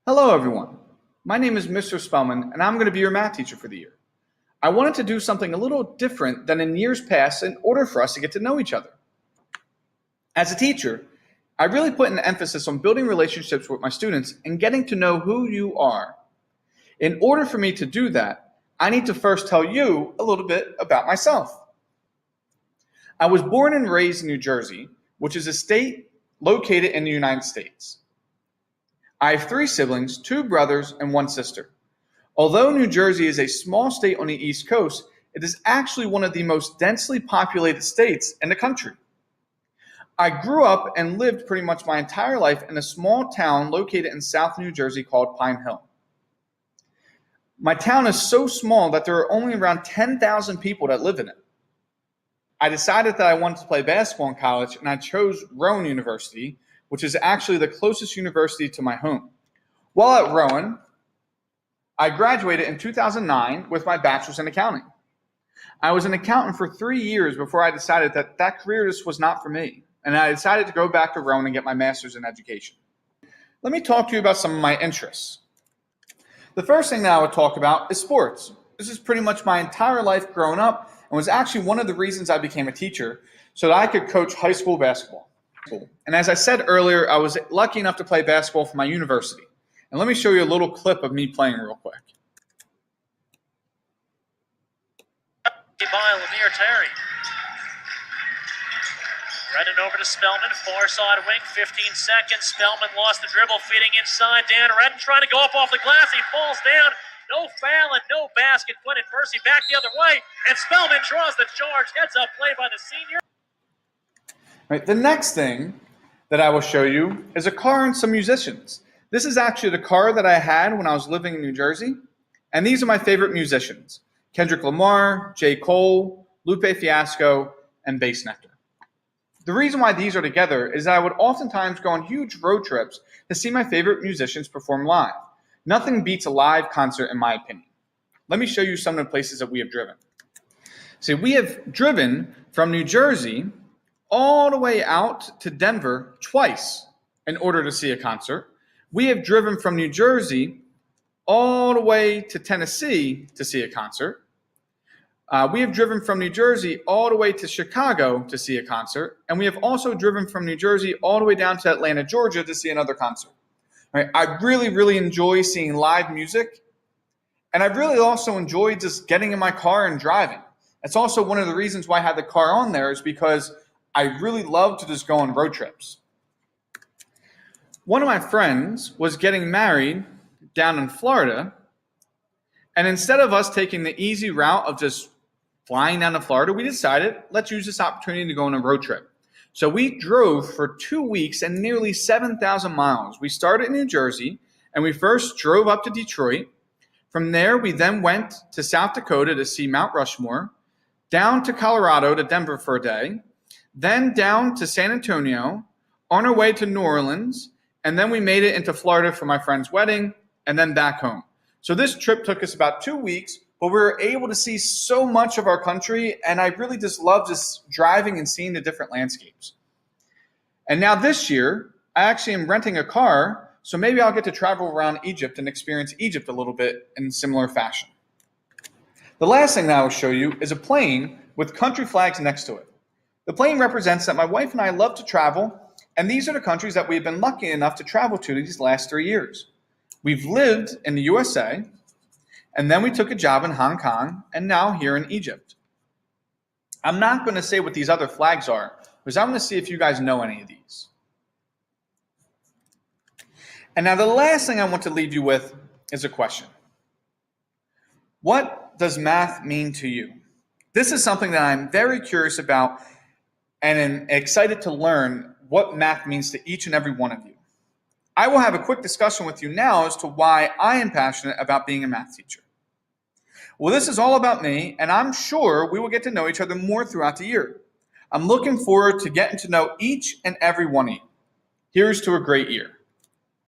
Hello everyone, my name is Mr. Spellman and I'm going to be your math teacher for the year. I wanted to do something a little different than in years past in order for us to get to know each other. As a teacher, I really put an emphasis on building relationships with my students and getting to know who you are. In order for me to do that, I need to first tell you a little bit about myself. I was born and raised in New Jersey, which is a state located in the United States. I have 3 siblings, 2 brothers, and 1 sister. Although New Jersey is a small state on the East Coast, it is actually one of the most densely populated states in the country. I grew up and lived pretty much my entire life in a small town located in South New Jersey called Pine Hill. My town is so small that there are only around 10,000 people that live in it. I decided that I wanted to play basketball in college, and I chose Rowan University, which is actually the closest university to my home. While at Rowan, I graduated in 2009 with my bachelor's in accounting. I was an accountant for 3 years before I decided that that career just was not for me, and I decided to go back to Rowan and get my master's in education. Let me talk to you about some of my interests. The first thing that I would talk about is sports. This is pretty much my entire life growing up and was actually one of the reasons I became a teacher, so that I could coach high school basketball. And as I said earlier, I was lucky enough to play basketball for my university. And let me show you a little clip of me playing real quick. By Lemire Terry. Redden over to Spellman, far side wing, 15 seconds. Spellman lost the dribble, feeding inside. Dan Redden trying to go up off the glass. He falls down. No foul and no basket. Quentin Percy back the other way. And Spellman draws the charge. Heads up play by the senior. Right, the next thing that I will show you is a car and some musicians. This is actually the car that I had when I was living in New Jersey. And these are my favorite musicians: Kendrick Lamar, J. Cole, Lupe Fiasco, and Bass Nectar. The reason why these are together is that I would oftentimes go on huge road trips to see my favorite musicians perform live. Nothing beats a live concert in my opinion. Let me show you some of the places that we have driven. See, we have driven from New Jersey all the way out to Denver twice in order to see a concert. We have driven from New Jersey all the way to Tennessee to see a concert. We have driven from New Jersey all the way to Chicago to see a concert. And we have also driven from New Jersey all the way down to Atlanta, Georgia to see another concert. All right, I really enjoy seeing live music. And I really also enjoy just getting in my car and driving. That's also one of the reasons why I had the car on there, is because I really love to just go on road trips. One of my friends was getting married down in Florida, and instead of us taking the easy route of just flying down to Florida, we decided, let's use this opportunity to go on a road trip. So we drove for 2 weeks and nearly 7,000 miles. We started in New Jersey, and we first drove up to Detroit. From there, we then went to South Dakota to see Mount Rushmore, down to Colorado to Denver for a day, then down to San Antonio, on our way to New Orleans, and then we made it into Florida for my friend's wedding, and then back home. So this trip took us about 2 weeks, but we were able to see so much of our country, and I really just love just driving and seeing the different landscapes. And now this year, I actually am renting a car, so maybe I'll get to travel around Egypt and experience Egypt a little bit in similar fashion. The last thing that I will show you is a plane with country flags next to it. The plane represents that my wife and I love to travel, and these are the countries that we've been lucky enough to travel to these last 3 years. We've lived in the USA, and then we took a job in Hong Kong, and now here in Egypt. I'm not going to say what these other flags are, because I'm going to see if you guys know any of these. And now the last thing I want to leave you with is a question. What does math mean to you? This is something that I'm very curious about, and am excited to learn what math means to each and every one of you. I will have a quick discussion with you now as to why I am passionate about being a math teacher. Well, this is all about me, and I'm sure we will get to know each other more throughout the year. I'm looking forward to getting to know each and every one of you. Here's to a great year.